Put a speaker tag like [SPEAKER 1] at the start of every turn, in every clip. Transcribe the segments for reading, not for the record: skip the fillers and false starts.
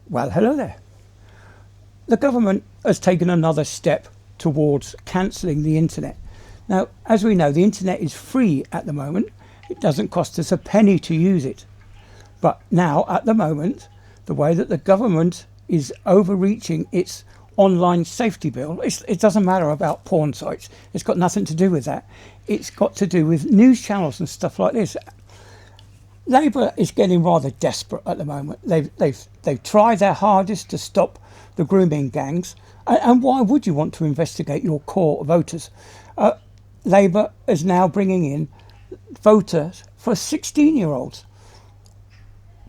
[SPEAKER 1] Well, hello there. The government has taken another step towards cancelling the internet. Now, as we know, the internet is free at the moment. It doesn't cost us a penny to use it. But now, at the moment, the way that the government is overreaching its online safety bill, it doesn't matter about porn sites. It's got nothing to do with that. It's got to do with news channels and stuff like this. Labour is getting rather desperate at the moment. They've tried their hardest to stop the grooming gangs, and why would you want to investigate your core voters? Labour is now bringing in voters for 16-year-olds,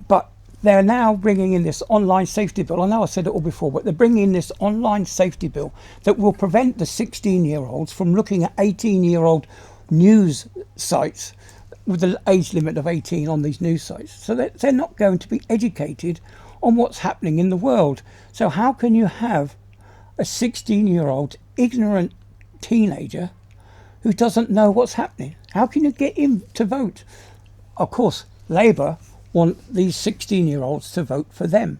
[SPEAKER 1] but they're now bringing in this online safety bill. I know I said it all before, but they're bringing in this online safety bill that will prevent the 16-year-olds from looking at 18-year-old news sites with the age limit of 18 on these news sites. So they're not going to be educated on what's happening in the world. So how can you have a 16-year-old ignorant teenager who doesn't know what's happening? How can you get him to vote? Of course, Labour want these 16-year-olds to vote for them.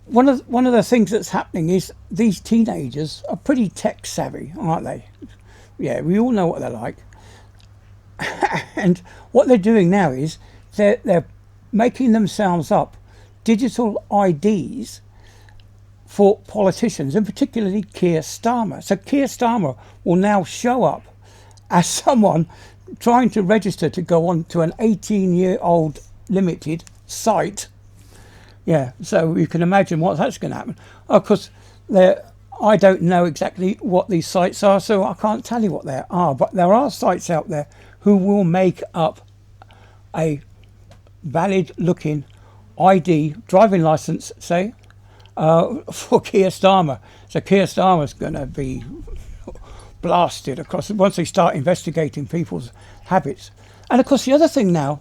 [SPEAKER 1] One of the things that's happening is these teenagers are pretty tech savvy, aren't they? Yeah, we all know what they're like. And what they're doing now is they're making themselves up digital IDs for politicians, and particularly Keir Starmer. So Keir Starmer will now show up as someone trying to register to go on to an 18-year-old limited site. Yeah, so you can imagine what that's going to happen. Of course, I don't know exactly what these sites are, so I can't tell you what they are, but there are sites out there who will make up a valid looking ID, driving license, say, for Keir Starmer. So Keir Starmer's going to be blasted across once they start investigating people's habits. And of course, the other thing now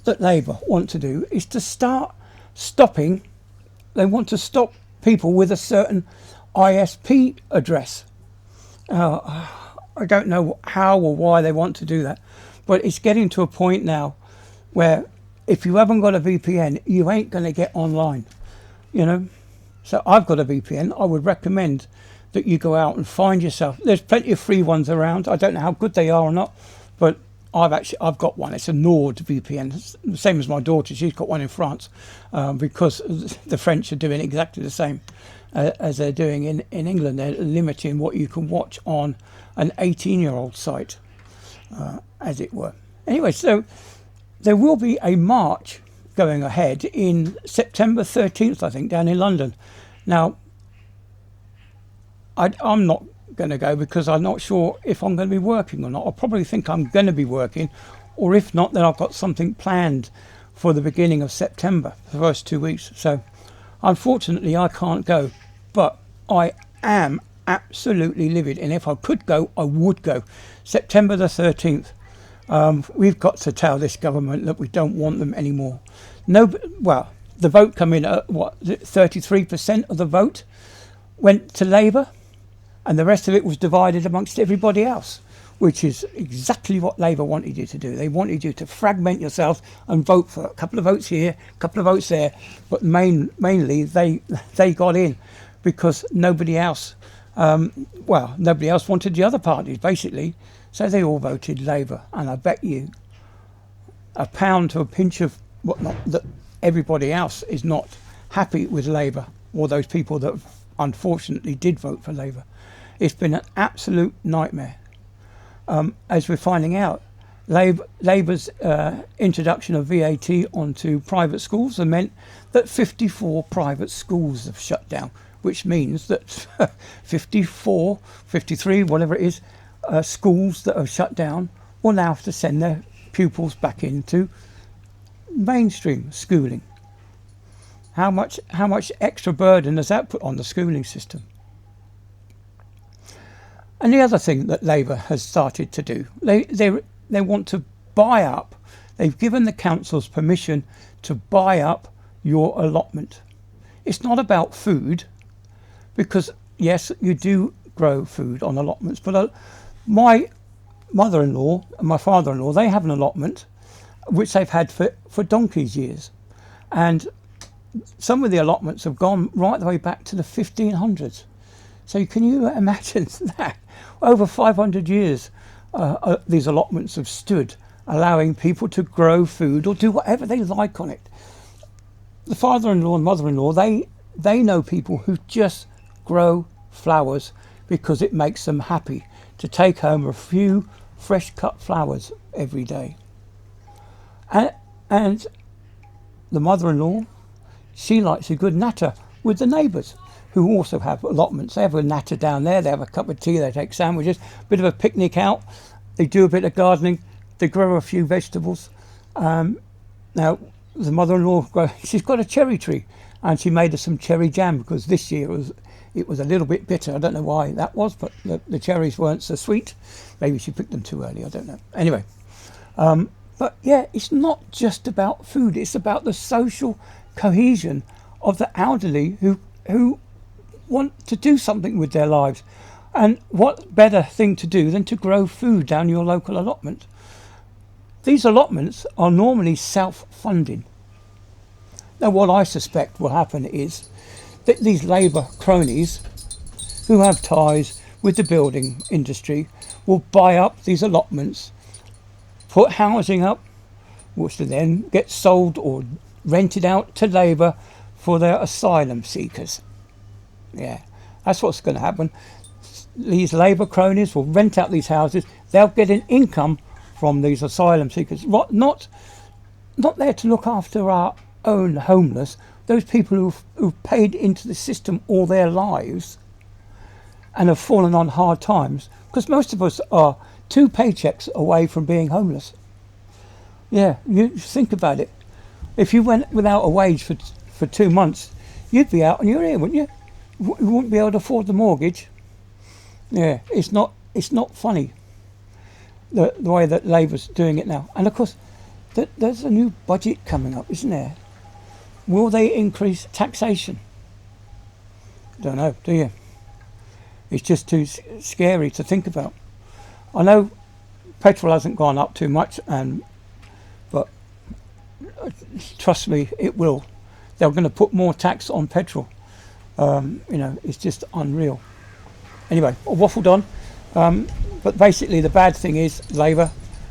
[SPEAKER 1] that Labour want to do is to start stopping, they want to stop people with a certain ISP address. I don't know how or why they want to do that, but it's getting to a point now where if you haven't got a VPN, you ain't going to get online, you know. So I've got a VPN. I would recommend that you go out and find yourself. There's plenty of free ones around. I don't know how good they are or not, but I've got one. It's a Nord VPN. It's the same as my daughter. She's got one in France, because the French are doing exactly the same as they're doing in England. They're limiting what you can watch on an 18-year-old site, as it were. Anyway, so there will be a march going ahead in September 13th, I think, down in London. Now, I'm not going to go because I'm not sure if I'm going to be working or not. I probably think I'm going to be working, or if not, then I've got something planned for the beginning of September, the first 2 weeks. So unfortunately I can't go, but I am absolutely livid, and if I could go, I would go. September the 13th. We've got to tell this government that we don't want them anymore. Well, the vote come in at 33% of the vote went to Labour, and the rest of it was divided amongst everybody else, which is exactly what Labour wanted you to do. They wanted you to fragment yourself and vote for a couple of votes here, a couple of votes there, but mainly they got in because nobody else wanted the other parties, basically, so they all voted Labour. And I bet you a pound to a pinch of whatnot that everybody else is not happy with Labour, or those people that unfortunately did vote for Labour. It's been an absolute nightmare. As we're finding out, Labour's introduction of VAT onto private schools has meant that 54 private schools have shut down, which means that 54, 53, whatever it is, schools that have shut down will now have to send their pupils back into mainstream schooling. How much extra burden does that put on the schooling system? And the other thing that Labour has started to do, they want to buy up. They've given the councils permission to buy up your allotment. It's not about food, because yes, you do grow food on allotments, but my mother-in-law and my father-in-law, they have an allotment which they've had for donkey's years, and some of the allotments have gone right the way back to the 1500s. So can you imagine that? Over 500 years, these allotments have stood, allowing people to grow food or do whatever they like on it. The father-in-law and mother-in-law, they know people who just grow flowers because it makes them happy to take home a few fresh cut flowers every day. And the mother-in-law, she likes a good natter with the neighbours who also have allotments. They have a natter down there, they have a cup of tea, they take sandwiches, a bit of a picnic out, they do a bit of gardening, they grow a few vegetables. Now, the mother-in-law, she's got a cherry tree, and she made us some cherry jam because this year it was a little bit bitter. I don't know why that was, but the cherries weren't so sweet. Maybe she picked them too early, I don't know. Anyway, but yeah, it's not just about food, it's about the social cohesion of the elderly who want to do something with their lives. And what better thing to do than to grow food down your local allotment? These allotments are normally self-funding. Now, what I suspect will happen is that these Labour cronies who have ties with the building industry will buy up these allotments, put housing up, which will then get sold or rented out to Labour for their asylum seekers. Yeah, that's what's going to happen. These Labour cronies will rent out these houses. They'll get an income from these asylum seekers. Not there to look after our own homeless, those people who've paid into the system all their lives and have fallen on hard times, because most of us are 2 paychecks away from being homeless. Yeah, you think about it. If you went without a wage for 2 months, you'd be out on your ear, wouldn't you? You wouldn't be able to afford the mortgage. Yeah, it's not funny the way that Labour's doing it now. And of course, there's a new budget coming up, isn't there? Will they increase taxation? Don't know, do you? It's just too scary to think about. I know petrol hasn't gone up too much, but trust me, it will. They're going to put more tax on petrol. It's just unreal. Anyway, I waffled on. But basically the bad thing is Labour,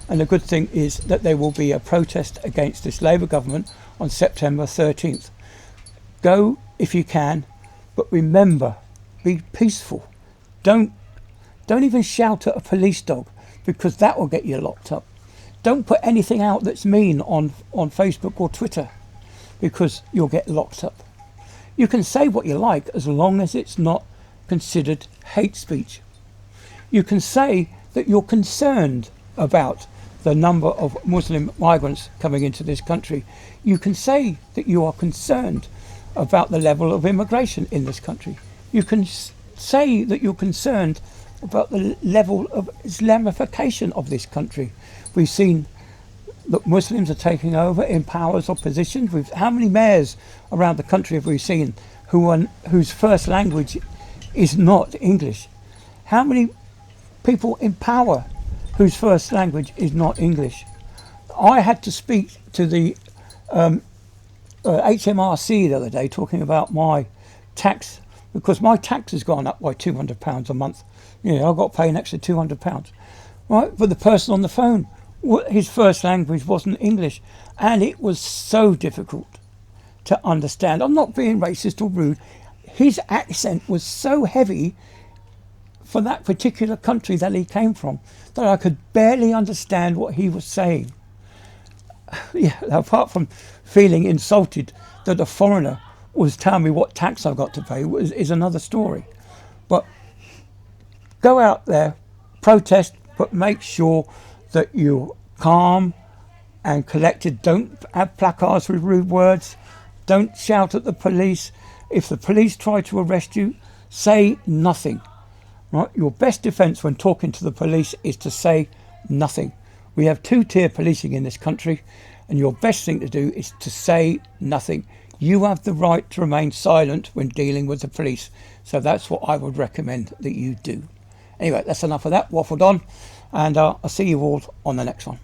[SPEAKER 1] and the good thing is that there will be a protest against this Labour government on September 13th. Go if you can, but remember, be peaceful. Don't even shout at a police dog, because that will get you locked up. Don't put anything out that's mean on Facebook or Twitter, because you'll get locked up. You can say what you like as long as it's not considered hate speech. You can say that you're concerned about the number of Muslim migrants coming into this country. You can say that you are concerned about the level of immigration in this country. You can say that you're concerned about the level of Islamification of this country. We've seen that Muslims are taking over in powers or positions. How many mayors around the country have we seen whose first language is not English? How many people in power whose first language is not English? I had to speak to the HMRC the other day talking about my tax, because my tax has gone up by £200 a month. I've got to pay an extra £200. Right? But the person on the phone, his first language wasn't English, and it was so difficult to understand. I'm not being racist or rude. His accent was so heavy for that particular country that he came from that I could barely understand what he was saying. Yeah, apart from feeling insulted that a foreigner was telling me what tax I've got to pay is another story. But go out there, protest, but make sure that you're calm and collected. Don't have placards with rude words. Don't shout at the police. If the police try to arrest you, say nothing. Right? Your best defence when talking to the police is to say nothing. We have 2-tier policing in this country, and your best thing to do is to say nothing. You have the right to remain silent when dealing with the police. So that's what I would recommend that you do. Anyway, that's enough of that. Waffled on, and I'll see you all on the next one.